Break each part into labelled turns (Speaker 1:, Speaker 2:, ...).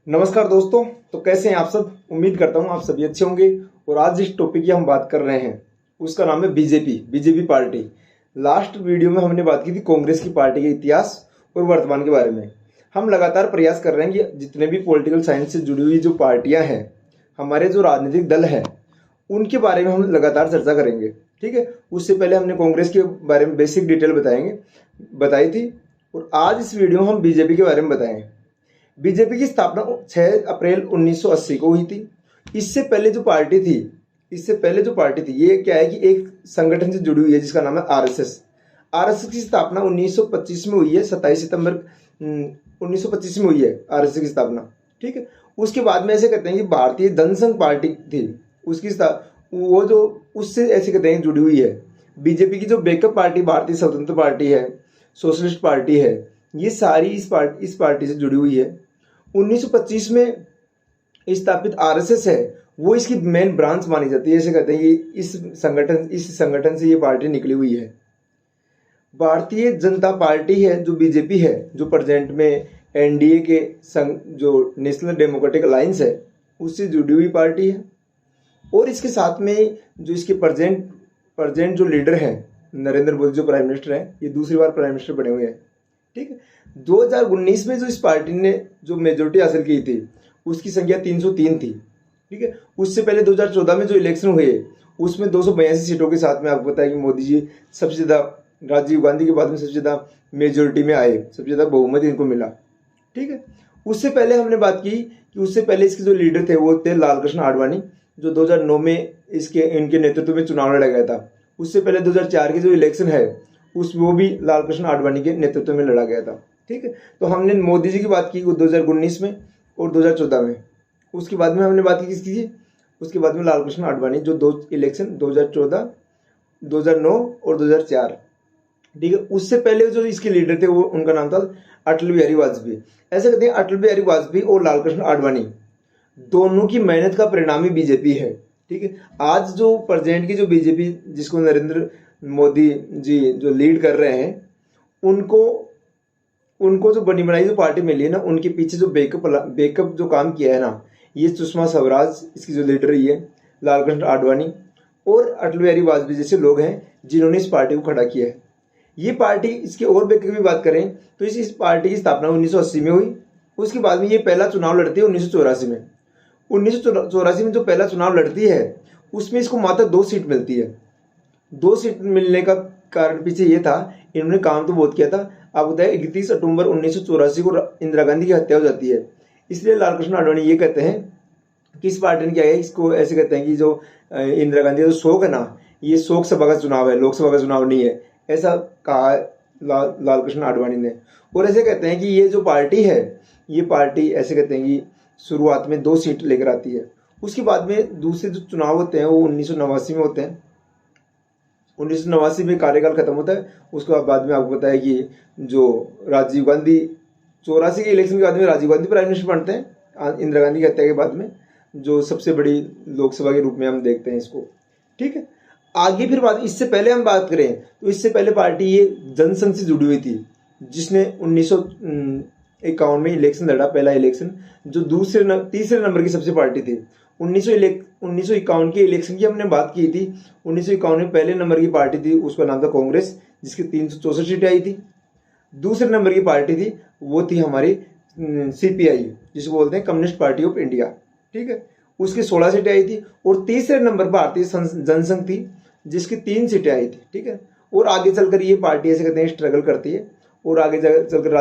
Speaker 1: नमस्कार दोस्तों। तो कैसे हैं आप सब। उम्मीद करता हूं आप सभी अच्छे होंगे। और आज जिस टॉपिक की हम बात कर रहे हैं उसका नाम है बीजेपी पार्टी। लास्ट वीडियो में हमने बात की थी कांग्रेस की पार्टी के इतिहास और वर्तमान के बारे में। हम लगातार प्रयास कर रहे हैं कि जितने भी पॉलिटिकल साइंस से जुड़ी हुई जो पार्टियां हैं, हमारे जो राजनीतिक दल हैं, उनके बारे में हम लगातार चर्चा करेंगे। ठीक है। उससे पहले हमने कांग्रेस के बारे में बेसिक डिटेल बताई थी। और आज इस वीडियो में हम बीजेपी के बारे में बताएंगे। बीजेपी की स्थापना 6 अप्रैल 1980 को हुई थी। इससे पहले जो पार्टी थी ये क्या है कि एक संगठन से जुड़ी हुई है जिसका नाम है आरएसएस। आरएसएस की स्थापना 1925 में हुई है। 27 सितंबर 1925 में हुई है आरएसएस की स्थापना। ठीक है। उसके बाद में ऐसे कहते हैं कि भारतीय जनसंघ पार्टी थी उसकी वो जो उससे ऐसे कहते हैं जुड़ी हुई है। बीजेपी की जो बैकअप पार्टी भारतीय स्वतंत्र पार्टी है, सोशलिस्ट पार्टी है, ये सारी इस पार्टी से जुड़ी हुई है। 1925 में स्थापित आरएसएस है वो इसकी मेन ब्रांच मानी जाती है। ऐसे कहते हैं कि इस संगठन से ये पार्टी निकली हुई है। भारतीय जनता पार्टी है जो बीजेपी है, जो प्रेजेंट में एनडीए के संग जो नेशनल डेमोक्रेटिक अलायंस है उससे जुड़ी हुई पार्टी है। और इसके साथ में जो इसके प्रेजेंट जो लीडर हैं नरेंद्र मोदी जो प्राइम मिनिस्टर हैं, ये दूसरी बार प्राइम मिनिस्टर बने हुए हैं। ठीक है। 2019 में जो इस पार्टी ने जो मेजोरिटी हासिल की थी उसकी संख्या 303 थी। ठीक है। उससे पहले 2014 में जो इलेक्शन हुए उसमें 282 सीटों के साथ में आपको पता है कि मोदी जी सबसे ज़्यादा, राजीव गांधी के बाद में सबसे ज़्यादा मेजोरिटी में आए, सबसे ज़्यादा बहुमत इनको मिला। ठीक है। उससे पहले हमने बात की कि उससे पहले इसके जो लीडर थे वो थे लाल कृष्ण आडवाणी, जो 2009 में इनके नेतृत्व में चुनाव लड़ा गया था। उससे पहले 2004 की जो इलेक्शन है वो भी लाल कृष्ण आडवाणी के नेतृत्व में लड़ा गया था। ठीक है। तो हमने मोदी जी की बात की 2019 में और 2014 में। उसके बाद में हमने बात की किसकी थी, उसके बाद में लाल कृष्ण आडवाणी जो दो इलेक्शन 2014, 2009 और 2004। ठीक है। उससे पहले जो इसके लीडर थे वो उनका नाम था अटल बिहारी वाजपेयी। ऐसे कहते हैं अटल बिहारी वाजपेयी और लाल कृष्ण आडवाणी दोनों की मेहनत का परिणाम ही बीजेपी है। ठीक है। आज जो प्रेजेंट की जो बीजेपी जिसको नरेंद्र मोदी जी जो लीड कर रहे हैं, उनको जो बनी बनाई जो पार्टी मिली है ना, उनके पीछे जो बैकअप जो काम किया है ना, ये सुषमा स्वराज इसकी जो लीडर रही है, लाल कृष्ण आडवाणी और अटल बिहारी वाजपेयी जैसे लोग हैं जिन्होंने इस पार्टी को खड़ा किया है। ये पार्टी इसके और बैकअप की बात करें तो इस पार्टी की स्थापना 1980 में हुई। उसके बाद में ये पहला चुनाव लड़ती है 1984 में। 1984 में जो पहला चुनाव लड़ती है उसमें इसको मात्र 2 सीट मिलती है। 2 सीट मिलने का कारण पीछे ये था, इन्होंने काम तो बहुत किया था। आपको बताया 31 अक्टूबर 1984 को इंदिरा गांधी की हत्या हो जाती है। इसलिए लाल कृष्ण आडवाणी ये कहते हैं कि इस पार्टी ने क्या है, इसको ऐसे कहते हैं कि जो इंदिरा गांधी का जो शोक है ना, ये शोक सभा का चुनाव है, लोकसभा का चुनाव नहीं है, ऐसा कहा लाल कृष्ण आडवाणी ने। और ऐसे कहते हैं कि ये जो पार्टी है, ये पार्टी ऐसे कहते हैं कि शुरुआत में 2 सीट लेकर आती है। उसके बाद में दूसरे जो चुनाव होते हैं वो 1989 में होते हैं। 1989 में कार्यकाल खत्म होता है। उसके बाद में आपको पता है कि जो राजीव गांधी 84 के इलेक्शन के बाद में राजीव गांधी प्राइम मिनिस्टर बनते हैं इंदिरा गांधी की हत्या के बाद में, जो सबसे बड़ी लोकसभा के रूप में हम देखते हैं इसको। ठीक है। आगे फिर बात, इससे पहले हम बात करें तो इससे पहले पार्टी ये जनसंघ से जुड़ी हुई थी, जिसने 1951 में इलेक्शन लड़ा, पहला इलेक्शन, जो तीसरे नंबर की सबसे पार्टी थी। 1951 के इलेक्शन की हमने बात की थी। 1951 में पहले नंबर की पार्टी थी, उसका नाम था कांग्रेस, जिसकी 364 सीटें आई थी। दूसरे नंबर की पार्टी थी वो थी हमारी सीपीआई, जिसको बोलते हैं कम्युनिस्ट पार्टी ऑफ इंडिया। ठीक है। उसकी 16 सीटें आई थी। और तीसरे नंबर भारतीय जनसंघ थी जिसकी 3 सीटें आई थी। ठीक है। और आगे चलकर ये पार्टी ऐसे कहते हैं स्ट्रगल करती है। और आगे चलकर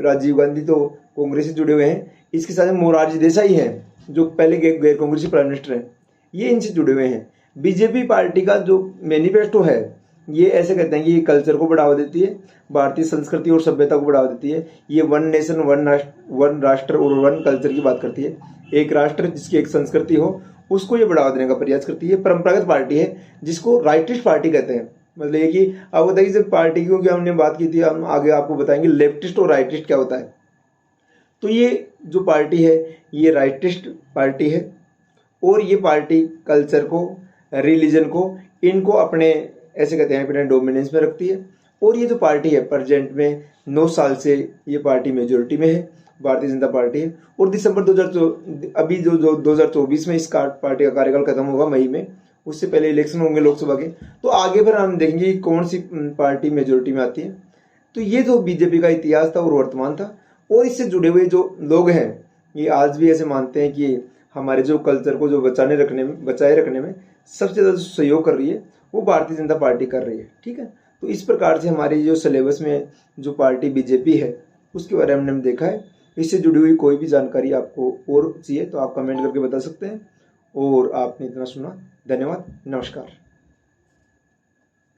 Speaker 1: राजीव गांधी तो कांग्रेस से जुड़े हुए हैं। इसके साथ मोरारजी देसाई हैं जो पहले गैर कांग्रेसी प्राइम मिनिस्टर हैं, ये इनसे जुड़े हुए हैं। बीजेपी पार्टी का जो मैनिफेस्टो है ये ऐसे कहते हैं कि ये कल्चर को बढ़ावा देती है, भारतीय संस्कृति और सभ्यता को बढ़ावा देती है। ये वन नेशन वन राष्ट्र और वन कल्चर की बात करती है। एक राष्ट्र जिसकी एक संस्कृति हो उसको ये बढ़ावा देने का प्रयास करती है। परंपरागत पार्टी है जिसको राइटिस्ट पार्टी कहते हैं। मतलब ये कि आप बताइए जब पार्टी की हमने बात की थी, हम आगे आपको बताएंगे लेफ्टिस्ट और राइटिस्ट क्या होता है। तो ये जो पार्टी है ये राइटिस्ट पार्टी है। और ये पार्टी कल्चर को, रिलीजन को, इनको अपने ऐसे कहते हैं अपने डोमिनेंस में रखती है। और ये जो पार्टी है प्रेजेंट में 9 साल से ये पार्टी मेजोरिटी में है। भारतीय जनता पार्टी है। और दिसंबर 2024 अभी जो 2024 में इस पार्टी का कार्यकाल खत्म होगा मई में, उससे पहले इलेक्शन होंगे लोकसभा के, तो आगे फिर हम देखेंगे कौन सी पार्टी मेजोरिटी में आती है। तो ये जो बीजेपी का इतिहास था और वर्तमान था, और इससे जुड़े हुए जो लोग हैं ये आज भी ऐसे मानते हैं कि हमारे जो कल्चर को जो बचाए रखने में सबसे ज़्यादा सहयोग कर रही है वो भारतीय जनता पार्टी कर रही है। ठीक है, तो इस प्रकार से हमारी जो सिलेबस में जो पार्टी बीजेपी है उसके बारे में हमने देखा है। इससे जुड़ी हुई कोई भी जानकारी आपको और चाहिए तो आप कमेंट करके बता सकते हैं। और आपने इतना सुना, धन्यवाद, नमस्कार।